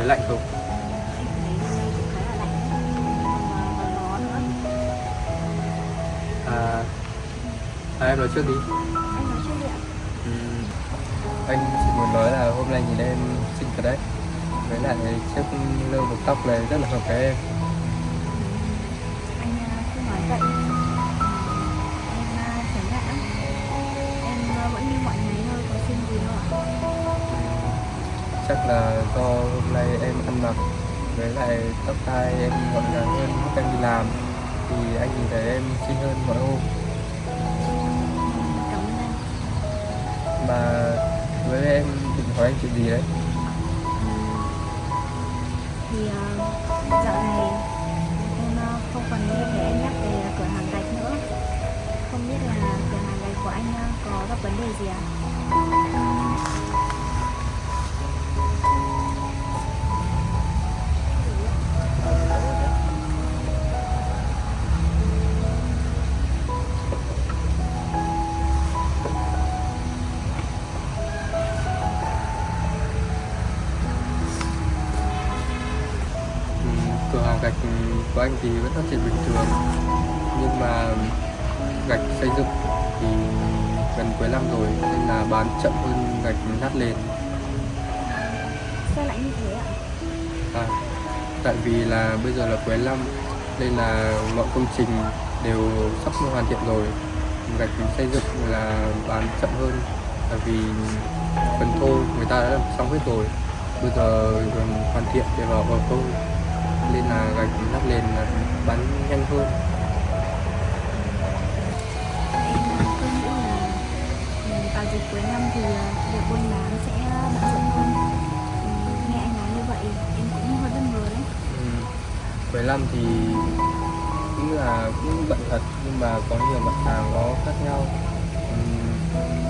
thấy lạnh không? Em thấy hôm nay cũng khá là lạnh và gió nữa. À, em nói trước đi. Anh nói trước đi ạ. Ừm, anh chỉ muốn nói là hôm nay nhìn em xinh thật đấy. Với lại chiếc lơ buộc tóc này rất là hợp với em. Anh cứ nói vậy. Em chán nản lắm. Em vẫn như mọi ngày thôi, có xin gì đâu ạ. Chắc là do hôm nay em ăn mặc với lại tóc tai em gọn gàng hơn lúc em đi làm thì anh nhìn thấy em xinh hơn mọi hôm. Cảm ơn anh. Mà với em định hỏi anh chuyện gì đấy? Thì dạo này em không còn nghe thấy anh nhắc về cửa hàng gạch nữa. Không biết là cửa hàng gạch của anh có gặp vấn đề gì ạ? Cửa hàng gạch của anh thì vẫn phát triển bình thường, nhưng mà gạch xây dựng thì gần cuối năm rồi nên là bán chậm hơn gạch lát nền. Sao lại như thế ạ? À, tại vì là bây giờ là cuối năm nên là mọi công trình đều sắp hoàn thiện rồi, gạch xây dựng là bán chậm hơn, tại vì phần thô người ta đã làm xong hết rồi, bây giờ còn hoàn thiện để vào thô nên là gạch lát nền là bán nhanh hơn. Em cứ nghĩ là vào dịp cuối năm thì việc buôn bán sẽ bận rộn hơn. Nghe anh nói như vậy em cũng hơi bất ngờ đấy. Cuối năm thì cũng bận thật, nhưng mà có nhiều mặt hàng nó khác nhau.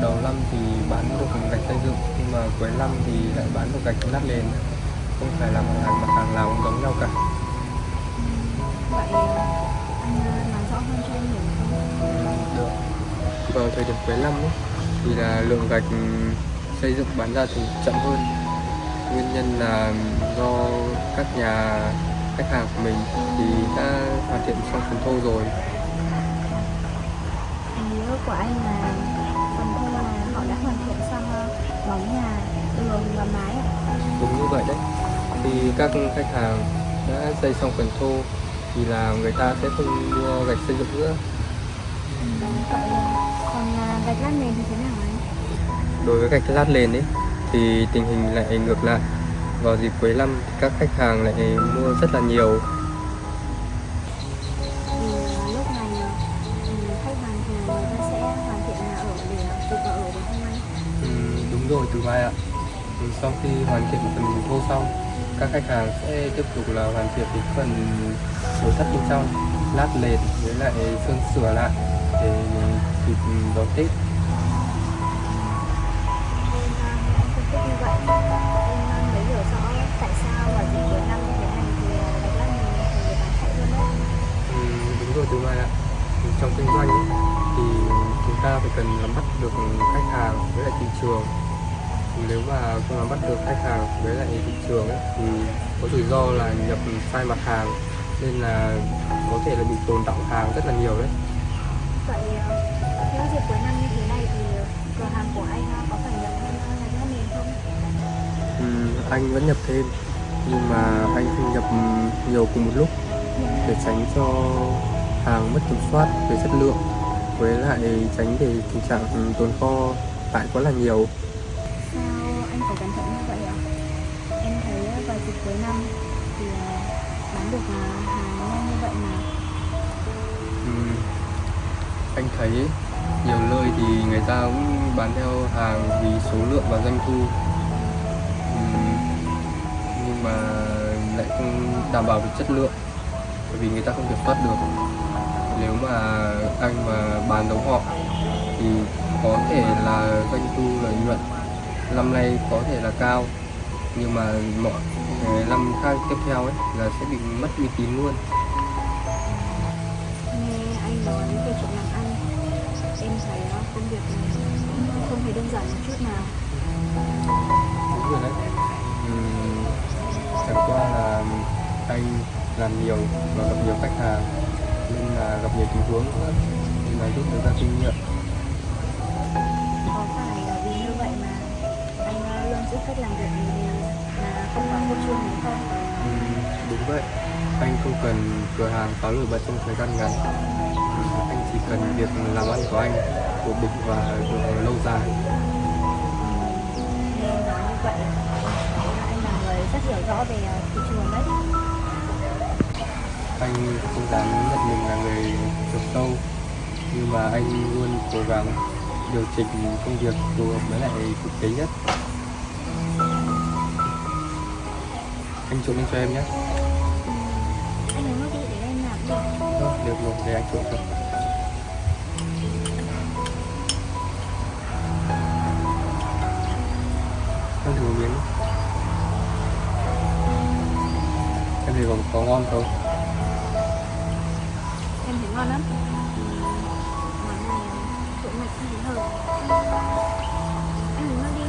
Đầu năm thì bán được gạch xây dựng, nhưng mà cuối năm thì lại bán được gạch lát nền, không phải là mặt hàng nào cũng giống nhau cả. Vậy anh nói rõ hơn cho em hiểu không? Được. Vào thời điểm cuối năm ấy, thì là lượng gạch xây dựng bán ra thì chậm hơn. Nguyên nhân là do các nhà khách hàng của mình thì đã hoàn thiện xong phần thô rồi. Ý của anh là phần thô là họ đã hoàn thiện xong móng nhà, tường và mái ạ. Đúng như vậy đấy. Thì các khách hàng đã xây xong phần thô thì là người ta sẽ không mua gạch xây dựng nữa. Vậy còn gạch lát nền thì thế nào anh? Đối với gạch lát nền ấy thì tình hình lại ngược lại. Vào dịp cuối năm thì các khách hàng lại mua rất là nhiều. Thì lúc này khách hàng thì người ta sẽ hoàn thiện nhà ở để kịp vào ở đúng không anh? Đúng rồi Từ Mai ạ. Sau khi hoàn thiện phần thô xong, các khách hàng sẽ tiếp tục là hoàn thiện đến phần nội thất bên trong, lát nền với lại sơn sửa lại để kịp đón Tết. Anh phân tích như vậy em mới hiểu rõ tại sao vào dịp cuối năm như thế này thì gạch lát nền thì người bán chạy hơn đấy. Đúng rồi Từ Mai ạ. Trong kinh doanh ấy, thì chúng ta phải cần nắm bắt được khách hàng với lại thị trường. Nếu mà không nắm bắt được khách hàng với lại thị trường ấy, thì có rủi ro là nhập sai mặt hàng nên là có thể là bị tồn đọng hàng rất là nhiều đấy. Vậy những dịp cuối năm như thế này thì cửa hàng của anh có phải nhập thêm gạch lát nền không? Anh vẫn nhập thêm, nhưng mà anh không nhập nhiều cùng một lúc để tránh cho hàng mất kiểm soát về chất lượng, với lại tránh để tình trạng tồn kho lại quá là nhiều. Sao anh phải cẩn thận như vậy ạ? Em thấy vào dịp cuối năm thì bán được hàng nhanh như vậy mà. Anh thấy nhiều nơi thì người ta cũng bán theo hàng vì số lượng và doanh thu, nhưng mà lại không đảm bảo được chất lượng, bởi vì người ta không kiểm soát được. Nếu mà anh mà bán giống họ thì có thể là doanh thu lợi nhuận năm nay có thể là cao, nhưng mà mọi năm khác tiếp theo ấy là sẽ bị mất uy tín luôn. Nghe anh nói về chuyện làm ăn, em thấy công việc này cũng không hề đơn giản một chút nào. Đúng rồi đấy. anh làm nhiều và gặp nhiều khách hàng nên là gặp nhiều tình huống nữa, nên là rút được ra kinh nghiệm. Có phải là vì như vậy mà anh luôn giữ cách làm việc này mà không có một chuyên này không? Đúng vậy, anh không cần cửa hàng phá nổi bật trong thời gian ngắn. Anh chỉ cần việc làm ăn của anh ổn định và lâu dài. Nghe anh nói như vậy, anh là người rất hiểu rõ về thị trường đấy. Anh không dám nhận mình là người hiểu sâu, nhưng mà anh luôn cố gắng điều chỉnh công việc phù hợp với lại thực tế nhất. Anh trộn lên cho em nhé. Anh lấy nó đi để em làm đi. Được rồi, để anh trộn cho. Em thử một miếng. Em thấy có ngon không? Em thấy ngon lắm. Món này trộn mạch thì hợp. Anh lấy nó đi.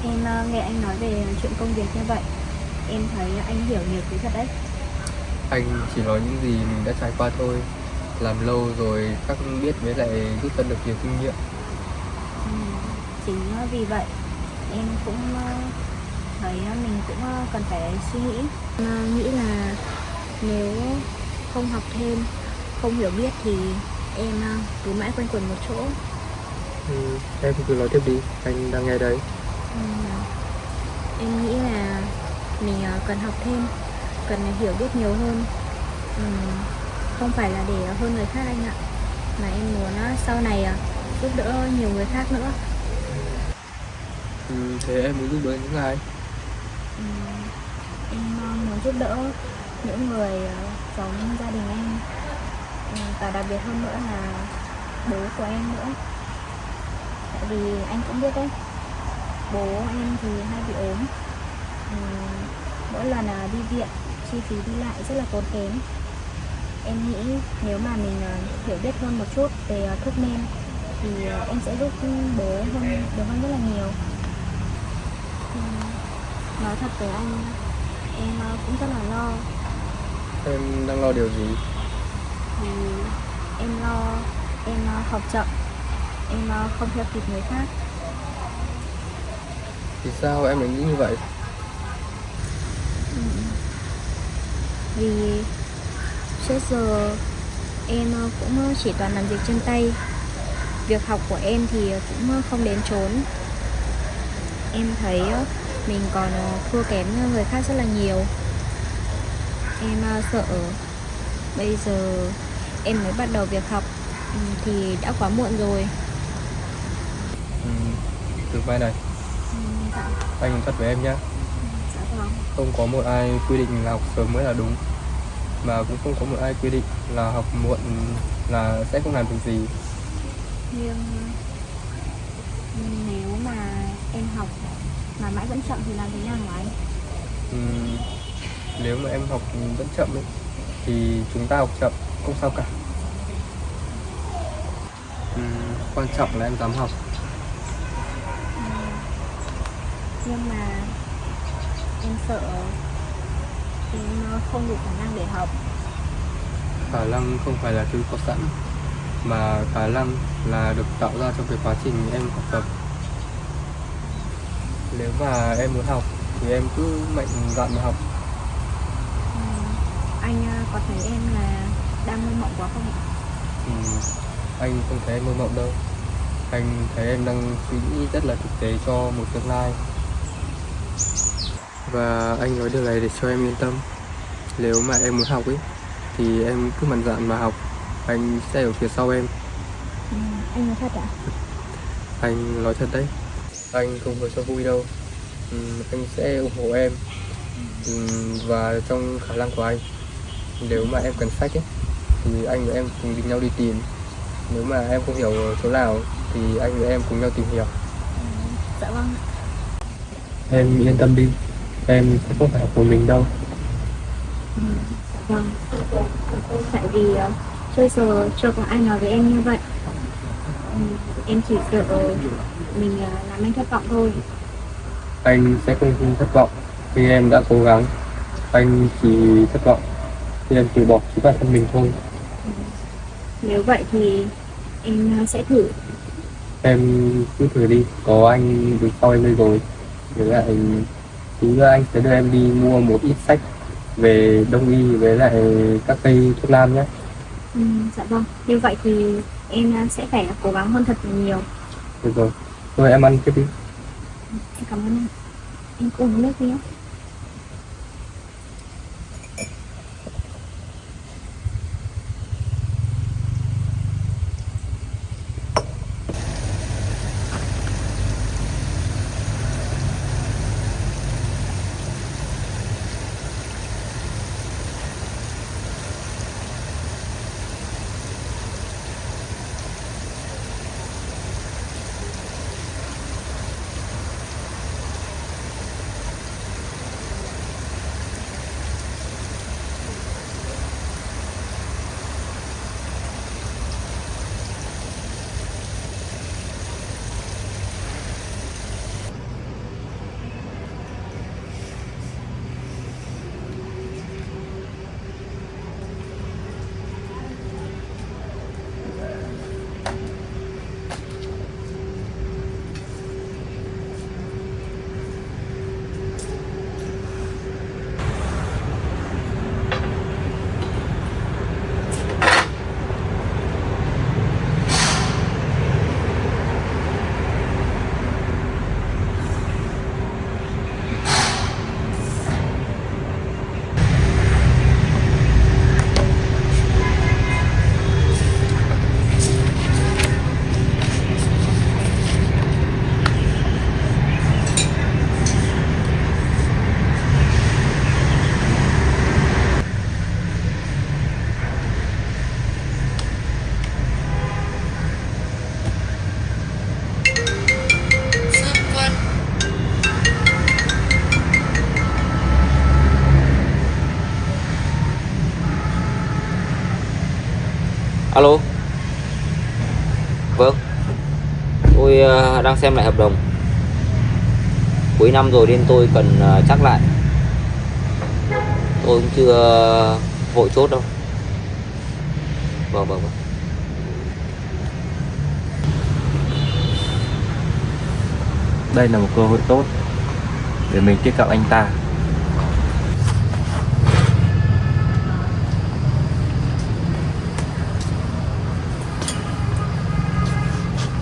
Em nghe anh nói về chuyện công việc như vậy, em thấy anh hiểu nhiều thứ thật đấy. Anh chỉ nói những gì mình đã trải qua thôi. Làm lâu rồi các biết với lại rút ra được nhiều kinh nghiệm. Chính vì vậy em cũng thấy mình cũng cần phải suy nghĩ. Nghĩ là nếu không học thêm, không hiểu biết thì em cứ mãi quanh quẩn một chỗ. Em cứ nói tiếp đi, anh đang nghe đấy. Em nghĩ là mình cần học thêm, cần hiểu biết nhiều hơn. Không phải là để hơn người khác anh ạ, mà em muốn sau này giúp đỡ nhiều người khác nữa. Thế em muốn giúp đỡ những ai? Em muốn giúp đỡ những người giống gia đình em, và đặc biệt hơn nữa là bố của em nữa. Tại vì anh cũng biết đấy, bố em thì hay bị ốm. Mỗi lần đi viện, chi phí đi lại rất là tốn kém. Em nghĩ nếu mà mình hiểu biết hơn một chút về thuốc men thì em sẽ giúp bố được hơn rất là nhiều. Nói thật với anh, em cũng rất là lo. Em đang lo điều gì? Thì em lo em học chậm, em không theo kịp người khác. Thì sao em lại nghĩ như vậy? Vì trước giờ em cũng chỉ toàn làm việc chân tay. Việc học của em thì cũng không đến chốn. Em thấy mình còn thua kém người khác rất là nhiều. Em sợ bây giờ em mới bắt đầu việc học thì đã quá muộn rồi. Từ vai này, Dạ. anh nói thật với em nhé. Dạ vâng. Không có một ai quy định là học sớm mới là đúng, mà cũng không có một ai quy định là học muộn là sẽ không làm được gì. Nhưng nếu mà em học mà mãi vẫn chậm thì làm thế nào hả anh? Nếu mà em học vẫn chậm ấy, thì chúng ta học chậm không sao cả. Quan trọng là em dám học. Nhưng mà em sợ em không đủ khả năng để học. Khả năng không phải là thứ có sẵn, mà khả năng là được tạo ra trong cái quá trình em học tập. Nếu mà em muốn học thì em cứ mạnh dạn mà học. anh có thấy em là đang mơ mộng quá không ạ? Anh không thấy em mơ mộng đâu. Anh thấy em đang suy nghĩ rất là thực tế cho một tương lai. Và anh nói điều này để cho em yên tâm. Nếu mà em muốn học ấy thì em cứ mạnh dạn mà học. Anh sẽ ở phía sau em. Anh nói thật ạ? Anh nói thật đấy. Anh không có cho vui đâu. Anh sẽ ủng hộ em. Và trong khả năng của anh, nếu mà em cần sách ấy thì anh và em cùng nhau đi tìm. Nếu mà em không hiểu chỗ nào thì anh và em cùng nhau tìm hiểu. Dạ vâng. Em yên tâm đi, em sẽ không phải học của mình đâu. Vâng. Tại vì chưa giờ chưa có ai nói với em như vậy. Em chỉ sợ mình làm anh thất vọng thôi. Anh sẽ không thất vọng khi em đã cố gắng. Anh chỉ thất vọng khi em từ bỏ chính bản thân mình thôi. Nếu vậy thì em sẽ thử. Em cứ thử đi, có anh đứng sau em đây rồi. Với lại tí nữa anh sẽ đưa em đi mua một ít sách về đông y với lại các cây thuốc nam nhé. Dạ vâng. Như vậy thì em sẽ phải cố gắng hơn thật nhiều. Được rồi, thôi em ăn tiếp đi. Em cảm ơn anh. Em cũng uống nước đi nhé. Alo. Vâng. Tôi đang xem lại hợp đồng. Cuối năm rồi nên tôi cần chắc lại. Tôi cũng chưa vội chốt đâu. Vâng. Đây là một cơ hội tốt để mình tiếp cận anh ta.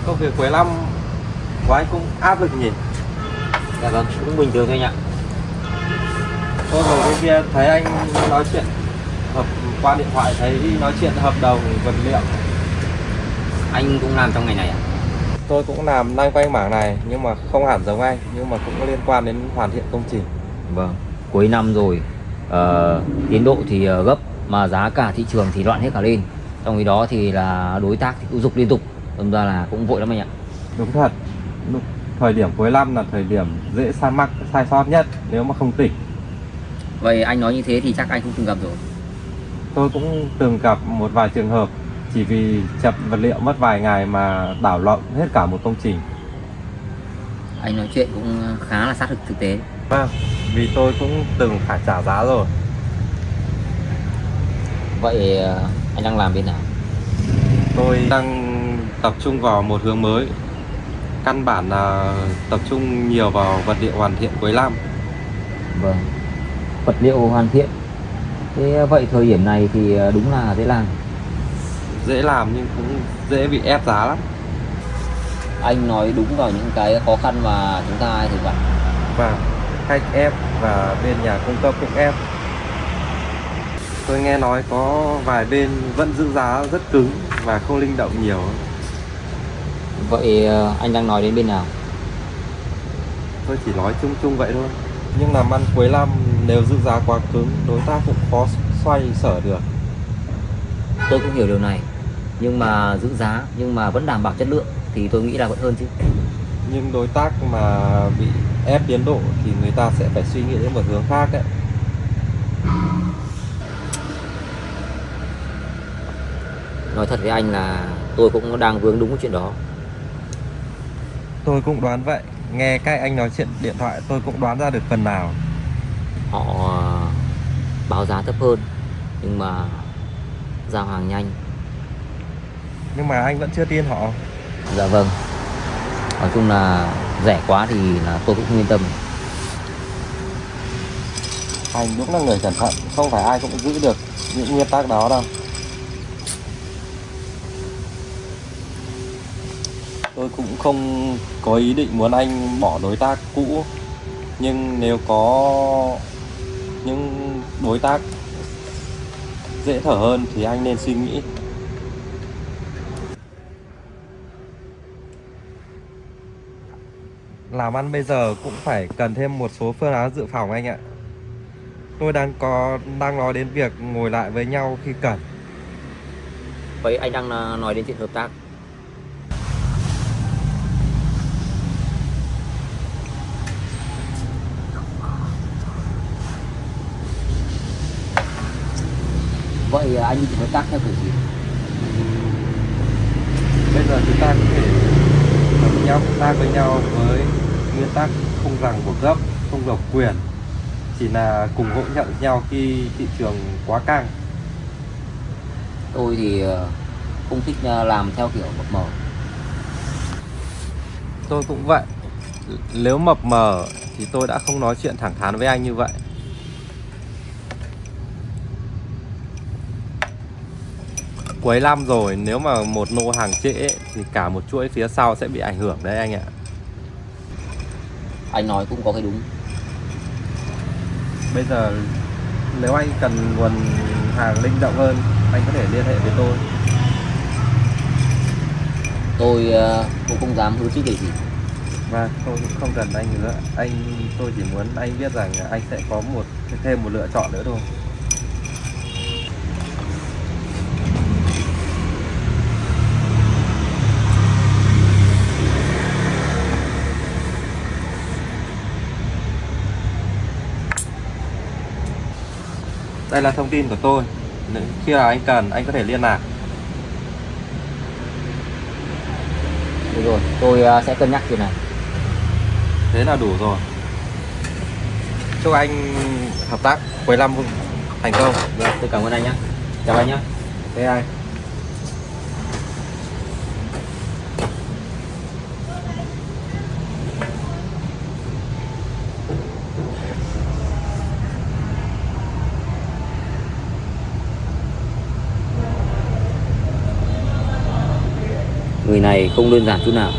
Công việc cuối năm của anh cũng áp lực nhỉ? Dạ vâng, cũng bình thường thôi anh ạ. Tôi rồi bên kia thấy anh nói chuyện qua điện thoại, thấy nói chuyện hợp đồng vật liệu. Anh cũng làm trong ngành này à? Tôi cũng làm loanh quanh mảng này nhưng mà không hẳn giống anh, nhưng mà cũng có liên quan đến hoàn thiện công trình. Vâng, cuối năm rồi, tiến độ thì gấp mà giá cả thị trường thì loạn hết cả lên. Trong khi đó thì là đối tác thì cũng giục liên tục, đâm ra là cũng vội lắm anh ạ. Đúng thật, thời điểm cuối năm là thời điểm dễ mắc sai sót nhất nếu mà không tỉnh. Vậy anh nói như thế thì chắc anh cũng từng gặp rồi. Tôi cũng từng gặp một vài trường hợp chỉ vì chập vật liệu mất vài ngày mà đảo lộn hết cả một công trình. Anh nói chuyện cũng khá là sát thực tế. Vâng, vì tôi cũng từng phải trả giá rồi. Vậy anh đang làm bên nào? Tôi đang tập trung vào một hướng mới. Căn bản là tập trung nhiều vào vật liệu hoàn thiện cuối năm. Vâng, vật liệu hoàn thiện. Thế vậy thời điểm này thì đúng là dễ làm. Dễ làm nhưng cũng dễ bị ép giá lắm. Anh nói đúng vào những cái khó khăn mà chúng ta hay thường gặp. Và khách ép và bên nhà cung cấp cũng ép. Tôi nghe nói có vài bên vẫn giữ giá rất cứng và không linh động nhiều. Vậy anh đang nói đến bên nào? Tôi chỉ nói chung chung vậy thôi. Nhưng làm ăn cuối năm nếu giữ giá quá cứng, đối tác cũng khó xoay sở được. Tôi cũng hiểu điều này, nhưng mà giữ giá nhưng mà vẫn đảm bảo chất lượng thì tôi nghĩ là vẫn hơn chứ. Nhưng đối tác mà bị ép tiến độ thì người ta sẽ phải suy nghĩ đến một hướng khác đấy. Nói thật với anh là tôi cũng đang vướng đúng cái chuyện đó. Tôi cũng đoán vậy. Nghe các anh nói chuyện điện thoại tôi cũng đoán ra được phần nào. Họ báo giá thấp hơn nhưng mà giao hàng nhanh. Nhưng mà anh vẫn chưa tin họ. Dạ vâng. Nói chung là rẻ quá thì là tôi cũng không yên tâm. Anh đúng là người cẩn thận, không phải ai cũng giữ được những nguyên tắc đó đâu. Tôi cũng không có ý định muốn anh bỏ đối tác cũ. Nhưng nếu có những đối tác dễ thở hơn thì anh nên suy nghĩ. Làm ăn bây giờ cũng phải cần thêm một số phương án dự phòng anh ạ. Tôi đang nói đến việc ngồi lại với nhau khi cần. Vậy anh đang nói đến chuyện hợp tác. Vậy anh định hợp tác theo kiểu gì? Bây giờ chúng ta có thể hợp tác với nhau với nguyên tắc không ràng buộc gấp, không độc quyền, chỉ là cùng hỗ trợ nhau khi thị trường quá căng. Tôi thì không thích làm theo kiểu mập mờ. Tôi cũng vậy. Nếu mập mờ thì tôi đã không nói chuyện thẳng thắn với anh như vậy. Cuối năm rồi, nếu mà một lô hàng trễ thì cả một chuỗi phía sau sẽ bị ảnh hưởng đấy anh ạ. Anh nói cũng có cái đúng. Bây giờ nếu anh cần nguồn hàng linh động hơn, anh có thể liên hệ với tôi. Tôi cũng không dám hứa trước điều gì. Và tôi cũng không cần anh nữa. Tôi chỉ muốn anh biết rằng anh sẽ có thêm một lựa chọn nữa thôi. Đây là thông tin của tôi. Khi nào anh cần, anh có thể liên lạc. Được rồi, tôi sẽ cân nhắc chuyện này. Thế là đủ rồi. Chúc anh hợp tác cuối năm thành công. Vâng, tôi cảm ơn anh nhé. Chào anh nhé. Thế anh. Người này không đơn giản chút nào.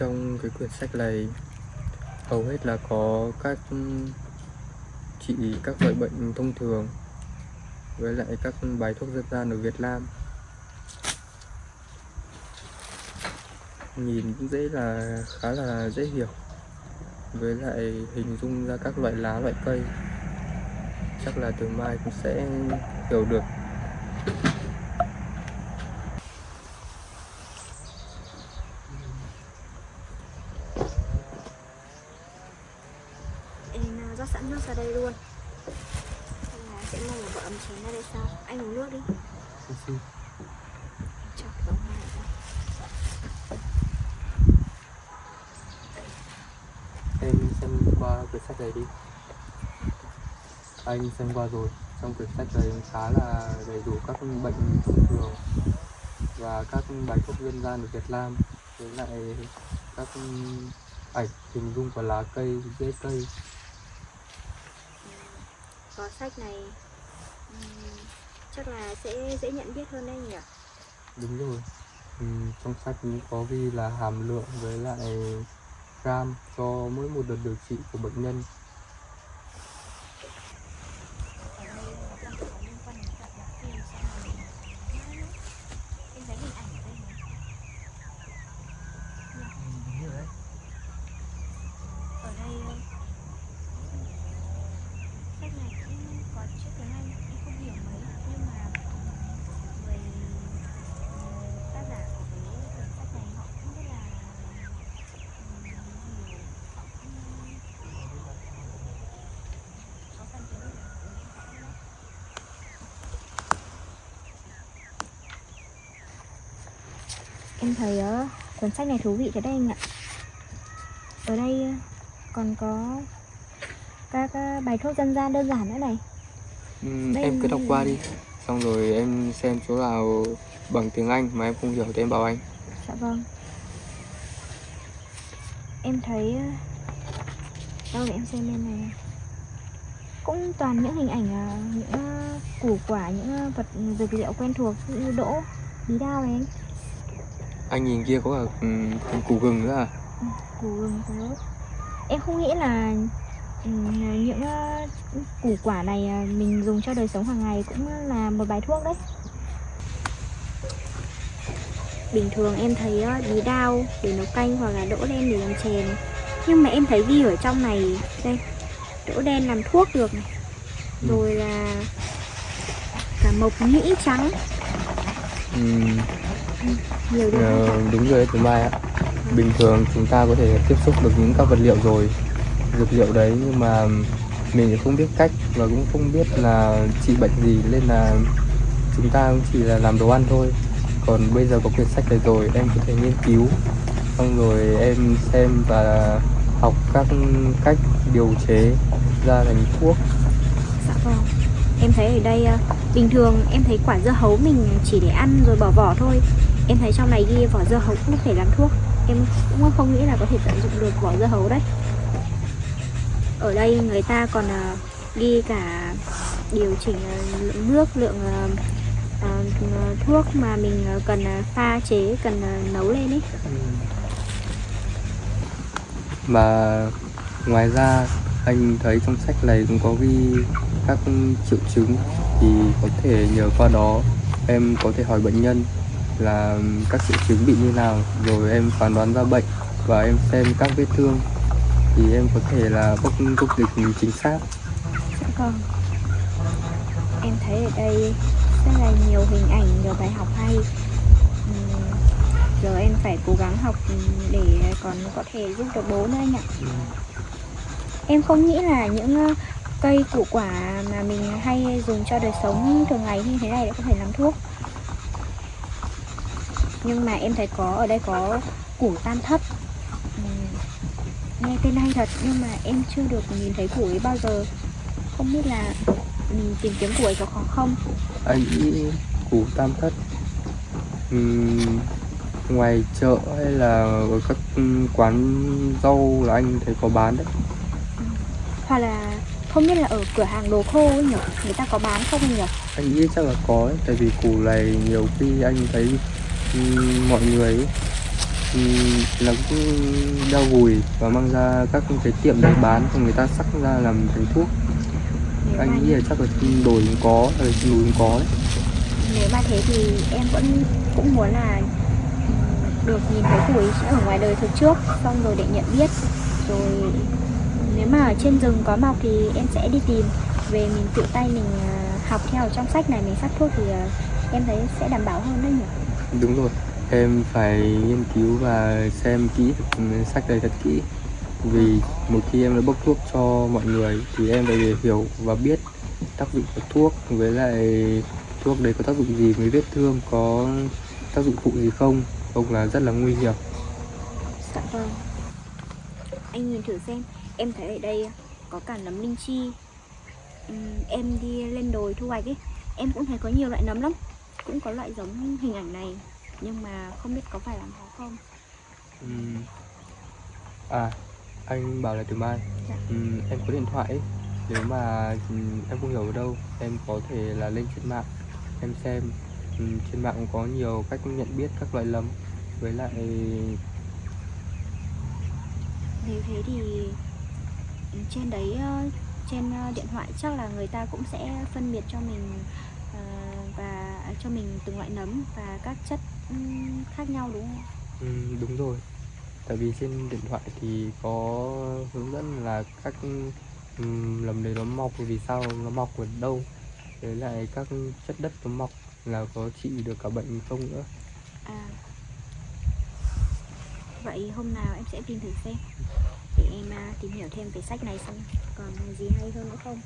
trong cái quyển sách này hầu hết là có các trị các loại bệnh thông thường với lại các bài thuốc dân gian ở Việt Nam. Nhìn cũng khá là dễ hiểu, với lại hình dung ra các loại lá, loại cây. Chắc là từ mai cũng sẽ hiểu được. Em rót sẵn nước ra đây luôn. Xong là sẽ mua một bộ ấm chén ra đây sau. Anh uống nước đi. Chọc vào ngoài ra. Em xem qua quyển sách này đi. Anh xem qua rồi. Trong quyển sách này khá là đầy đủ các bệnh thông thường và các bài thuốc dân gian ở Việt Nam, với lại các ảnh hình dung của lá cây, rễ cây. Có sách này chắc là sẽ dễ nhận biết hơn đấy nhỉ? Đúng rồi. Trong sách cũng có ghi là hàm lượng với lại gram cho mỗi một đợt điều trị của bệnh nhân. Em thấy cuốn sách này thú vị thế đấy anh ạ. Ở đây còn có các bài thuốc dân gian đơn giản nữa này. Em cứ đọc qua đi, xong rồi em xem chỗ nào bằng tiếng Anh mà em không hiểu thì em bảo anh. Dạ vâng. Em thấy đâu để em xem bên này. Cũng toàn những hình ảnh những củ quả, những vật dược liệu quen thuộc như đỗ, bí đao này anh. Anh nhìn kia có cả củ gừng nữa à? Củ gừng đó. Em không nghĩ là những củ quả này mình dùng cho đời sống hàng ngày cũng là một bài thuốc đấy. Bình thường em thấy bí đao để nấu canh hoặc là đỗ đen để làm chèn. Nhưng mà em thấy ghi ở trong này đây, đỗ đen làm thuốc được này. Rồi là cả mộc nhĩ trắng. Nhiều Đúng rồi đấy từ mai ạ. Bình thường chúng ta có thể tiếp xúc được những các vật liệu rồi, dược liệu đấy, nhưng mà mình thì không biết cách và cũng không biết là trị bệnh gì, nên là chúng ta cũng chỉ là làm đồ ăn thôi. Còn bây giờ có quyển sách này rồi, em có thể nghiên cứu, xong rồi em xem và học các cách điều chế ra thành thuốc. Dạ vâng. Em thấy ở đây bình thường em thấy quả dưa hấu mình chỉ để ăn rồi bỏ vỏ thôi. Em thấy trong này ghi vỏ dưa hấu cũng có thể làm thuốc. Em cũng không nghĩ là có thể tận dụng được vỏ dưa hấu đấy. Ở đây người ta còn ghi cả điều chỉnh lượng nước, lượng thuốc mà mình cần pha chế, cần nấu lên ấy. Mà ngoài ra anh thấy trong sách này cũng có ghi các triệu chứng, thì có thể nhờ qua đó em có thể hỏi bệnh nhân là các triệu chứng bị như nào, rồi em phán đoán ra bệnh và em xem các vết thương thì em có thể là bốc thuốc dịch chính xác. Dạ vâng. Em thấy ở đây rất là nhiều hình ảnh, nhiều bài học hay. Giờ em phải cố gắng học để còn có thể giúp được bố nữa anh ạ. Em không nghĩ là những cây củ quả mà mình hay dùng cho đời sống thường ngày như thế này đã có thể làm thuốc. Nhưng mà em thấy ở đây có củ tam thất. Nghe tên hay thật nhưng mà em chưa được nhìn thấy củ ấy bao giờ. Không biết là mình tìm kiếm củ ấy có khó không? Anh nghĩ củ tam thất ngoài chợ hay là ở các quán rau là anh thấy có bán đấy. Hoặc là không biết là ở cửa hàng đồ khô ấy nhỉ, người ta có bán không nhỉ? Anh nghĩ chắc là có ấy, tại vì củ này nhiều khi anh thấy mọi người ấy, là cũng đeo gùi và mang ra các cái tiệm để bán, xong người ta sắc ra làm thành thuốc. Nếu mà Anh nghĩ là chắc là trên đồi cũng có, ở trên núi cũng có đấy. Nếu mà thế thì em vẫn cũng muốn là được nhìn thấy củi ở ngoài đời thực trước, xong rồi để nhận biết. Rồi nếu mà ở trên rừng có mọc thì em sẽ đi tìm về, mình tự tay mình học theo trong sách này, mình sắc thuốc thì em thấy sẽ đảm bảo hơn đấy nhỉ. Đúng rồi, em phải nghiên cứu và xem kỹ sách này thật kỹ. Vì một khi em đã bốc thuốc cho mọi người thì em phải hiểu và biết tác dụng của thuốc, với lại thuốc đấy có tác dụng gì với vết thương, có tác dụng phụ gì không là rất là nguy hiểm. Dạ vâng. Anh nhìn thử xem, em thấy ở đây có cả nấm linh chi. Em đi lên đồi thu hoạch ấy, em cũng thấy có nhiều loại nấm lắm. Cũng có loại giống hình ảnh này, nhưng mà không biết có phải là nó không. Anh bảo là từ mai. Dạ. Em có điện thoại ấy. Nếu mà em không hiểu ở đâu, em có thể là lên trên mạng em xem. Trên mạng cũng có nhiều cách nhận biết các loại nấm. Với lại Nếu thế thì trên đấy, trên điện thoại chắc là người ta cũng sẽ phân biệt cho mình và cho mình từng loại nấm và các chất khác nhau đúng không? đúng rồi. Tại vì trên điện thoại thì có hướng dẫn là các nấm đấy nó mọc vì sao, nó mọc ở đâu, với lại các chất đất nó mọc là có trị được cả bệnh không nữa. Vậy hôm nào em sẽ tìm thử xem, để em tìm hiểu thêm về sách này xem còn gì hay hơn nữa không.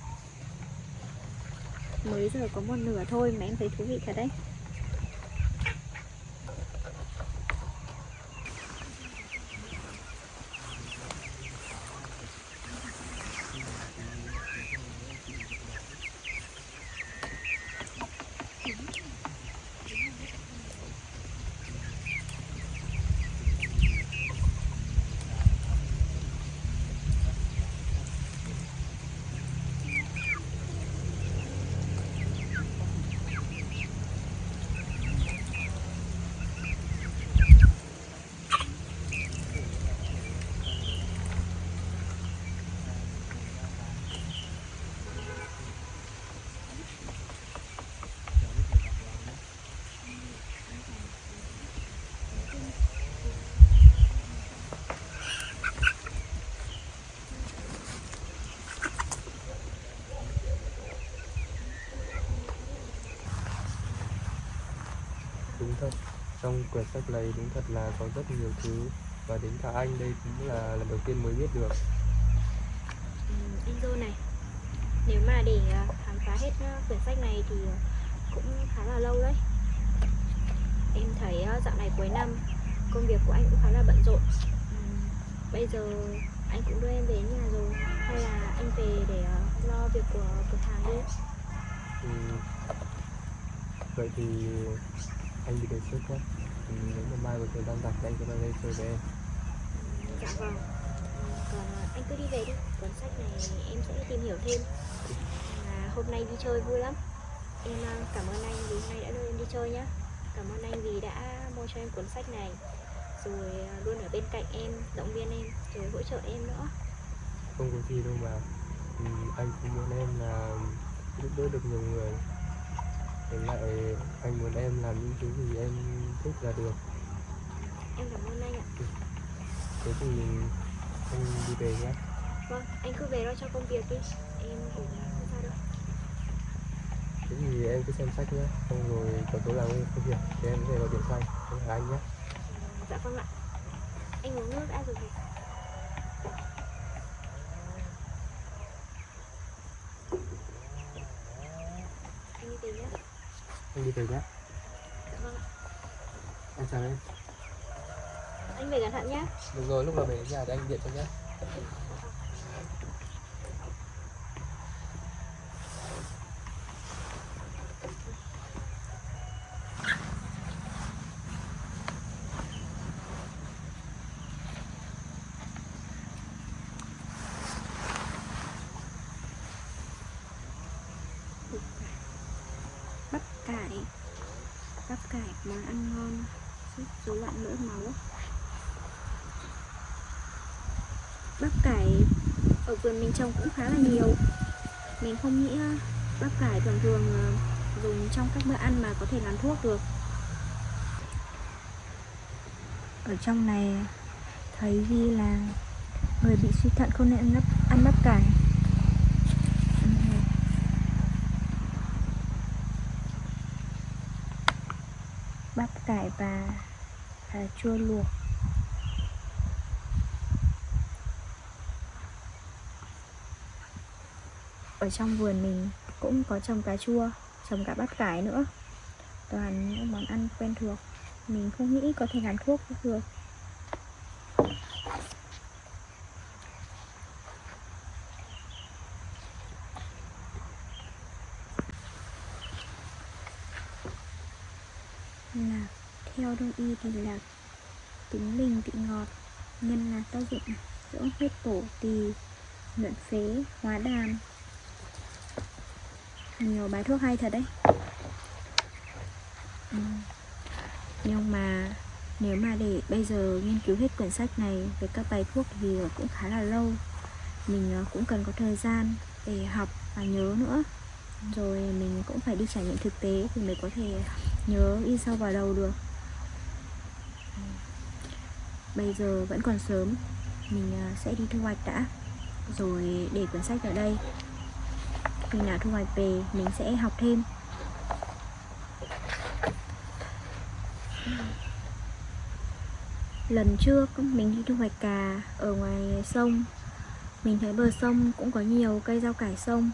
Mới giờ có một nửa thôi mà em thấy thú vị thật đấy. Đúng thật, trong quyển sách này đúng thật là có rất nhiều thứ, và đến cả anh đây cũng là lần đầu tiên mới biết được. Anh Dô này, nếu mà để khám phá hết quyển sách này thì cũng khá là lâu đấy. Em thấy dạo này cuối năm công việc của anh cũng khá là bận rộn. Bây giờ anh cũng đưa em về nhà rồi, hay là anh về để lo việc của cửa hàng đi? Vậy thì anh đi về trước nhé. Nếu mà mai có thời gian rảnh anh sẽ vào đây chơi với em. Dạ vâng. Còn anh cứ đi về đi, cuốn sách này em sẽ tìm hiểu thêm. Hôm nay đi chơi vui lắm. Em cảm ơn anh vì hôm nay đã đưa em đi chơi nhé. Cảm ơn anh vì đã mua cho em cuốn sách này, rồi luôn ở bên cạnh em, động viên em, rồi hỗ trợ em nữa. Không có gì đâu mà. Anh cũng muốn em là giúp đỡ được nhiều người. Với lại anh muốn em làm những thứ gì em thích là được. Em cảm ơn anh ạ. Thế thì anh đi về nhé. Vâng, anh cứ về lo cho công việc đi. Em cũng không sao đâu. Thế thì em cứ xem sách nhé. Xong rồi có chỗ làm công việc thì em sẽ gọi điện cho anh nhé. Dạ vâng ạ. Anh uống nước đã rồi gì? Anh đi về nhé. Anh đi về nhé. Dạ vâng ạ. Anh chào em. Anh về cẩn thận nhé. Được rồi, lúc nào về đến nhà thì anh điện cho nhé. Bắp cải món ăn ngon, giúp rối loạn mỡ máu. bắp cải ở vườn mình trồng cũng khá là nhiều. Mình không nghĩ bắp cải thường thường dùng trong các bữa ăn mà có thể làm thuốc được. Ở trong này thấy ghi là người bị suy thận không nên ăn bắp cải. Bắp cải và cà chua luộc. Ở trong vườn mình cũng có trồng cà chua, trồng cả bắp cải nữa. Toàn những món ăn quen thuộc, mình không nghĩ có thể làm thuốc được. Lạc, theo đông y thì lạc tính bình vị ngọt, nhân là tác dụng dưỡng huyết tổ tỳ, nhuận phế, hóa đàm. Nhiều bài thuốc hay thật đấy. Nhưng mà nếu mà để bây giờ nghiên cứu hết quyển sách này về các bài thuốc thì cũng khá là lâu. Mình cũng cần có thời gian để học và nhớ nữa. Rồi mình cũng phải đi trải nghiệm thực tế thì mới có thể nhớ in sâu vào đầu được. Bây giờ vẫn còn sớm, mình sẽ đi thu hoạch đã, rồi để quyển sách ở đây. Khi nào thu hoạch về mình sẽ học thêm. Lần trước mình đi thu hoạch cà ở ngoài sông. Mình thấy bờ sông cũng có nhiều cây rau cải sông.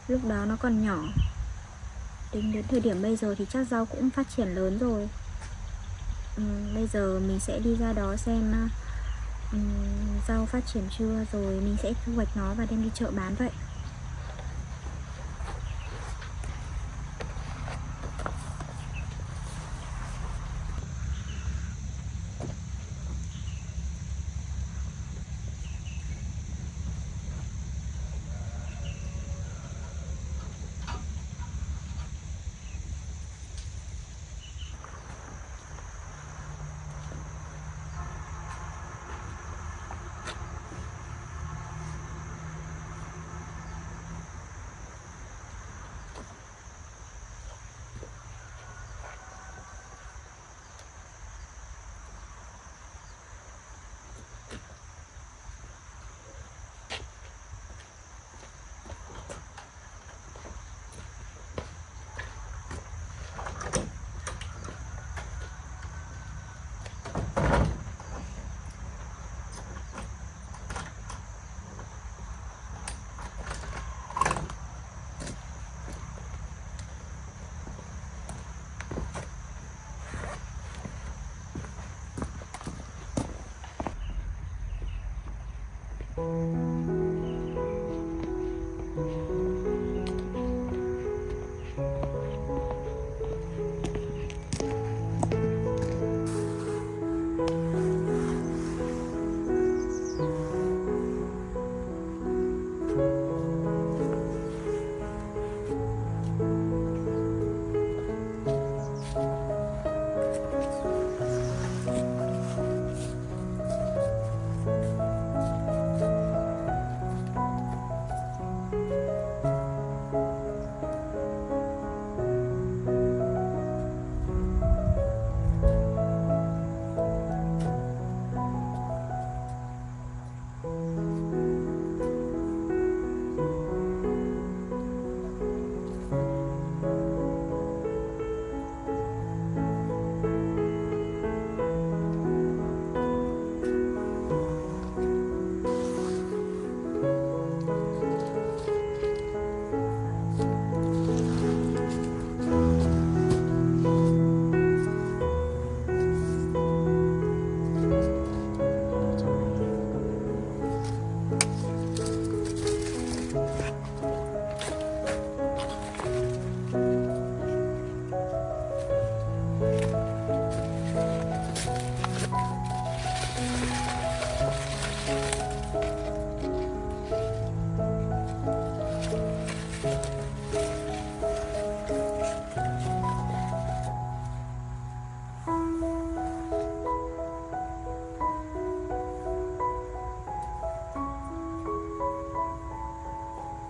Lúc đó nó còn nhỏ. Tính đến thời điểm bây giờ thì chắc rau cũng phát triển lớn rồi. Bây giờ mình sẽ đi ra đó xem rau phát triển chưa, rồi mình sẽ thu hoạch nó và đem đi chợ bán vậy.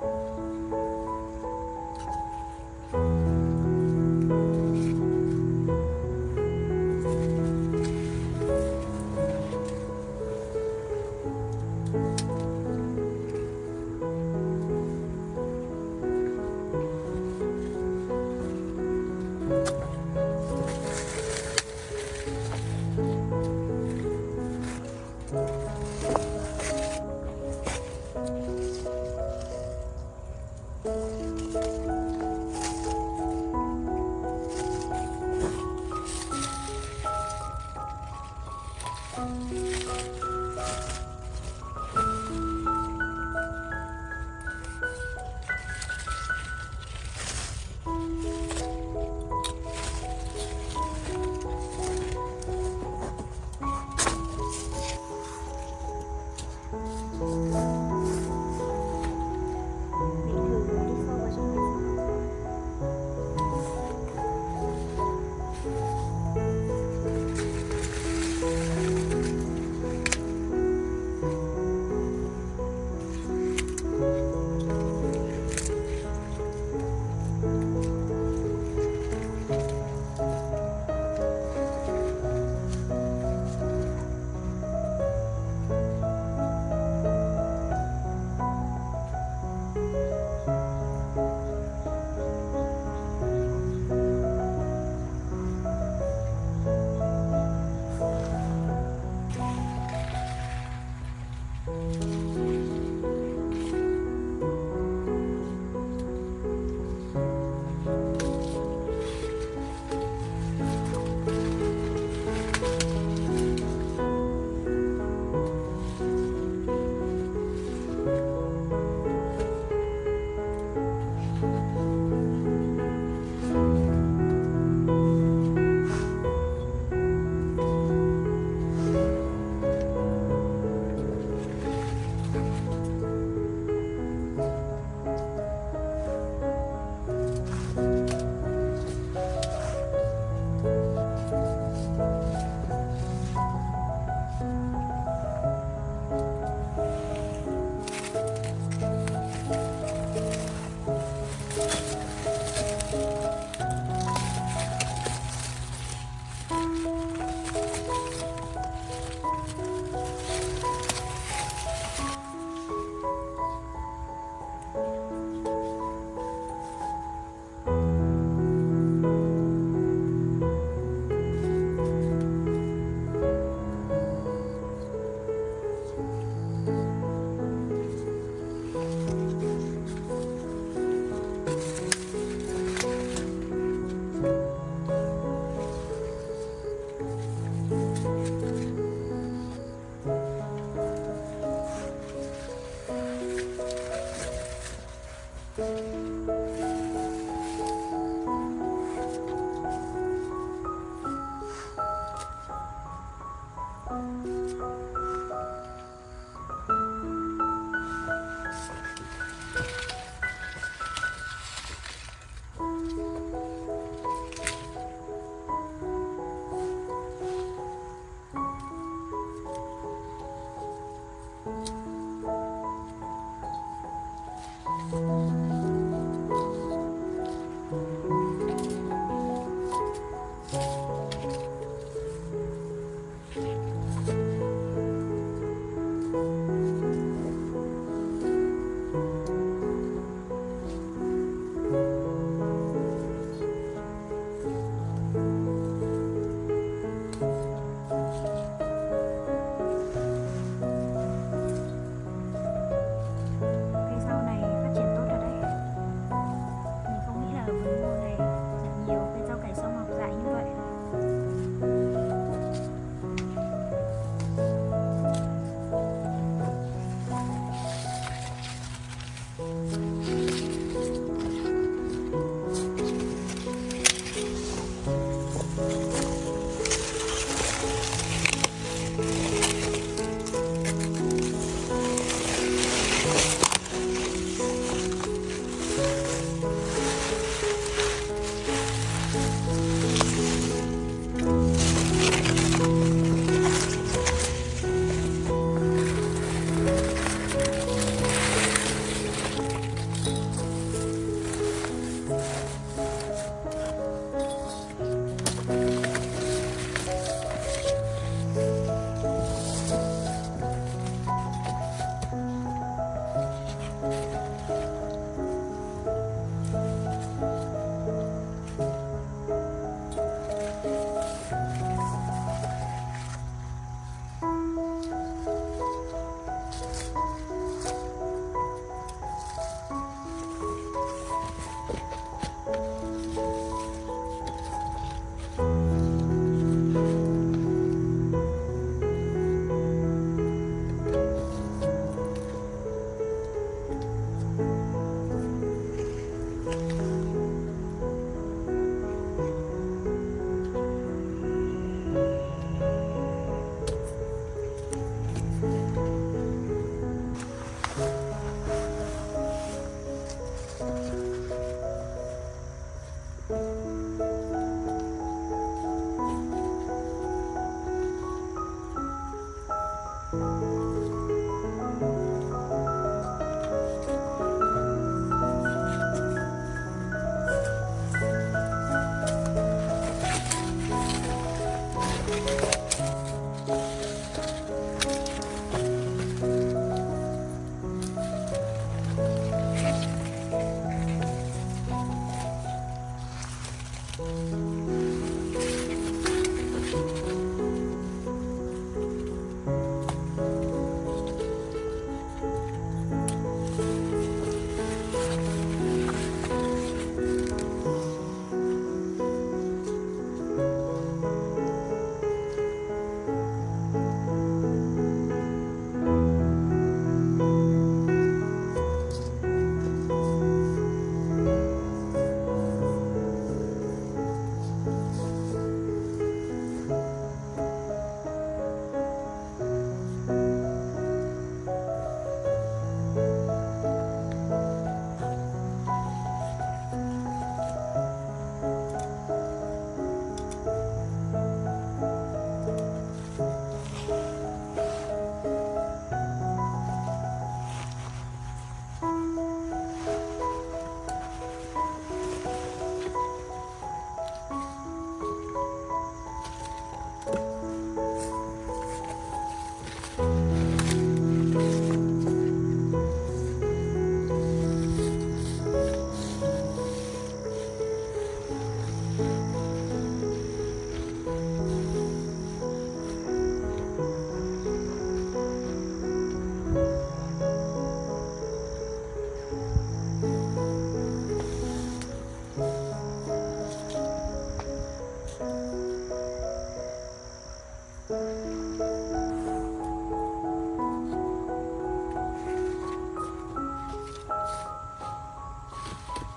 Mẹ thử đi sâu vào trong này.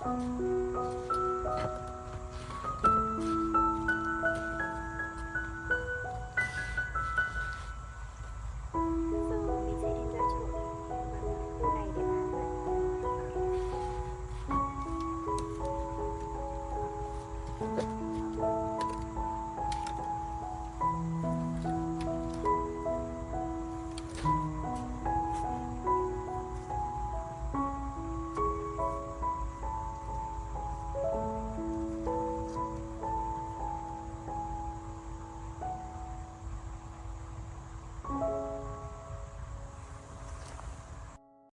ạ.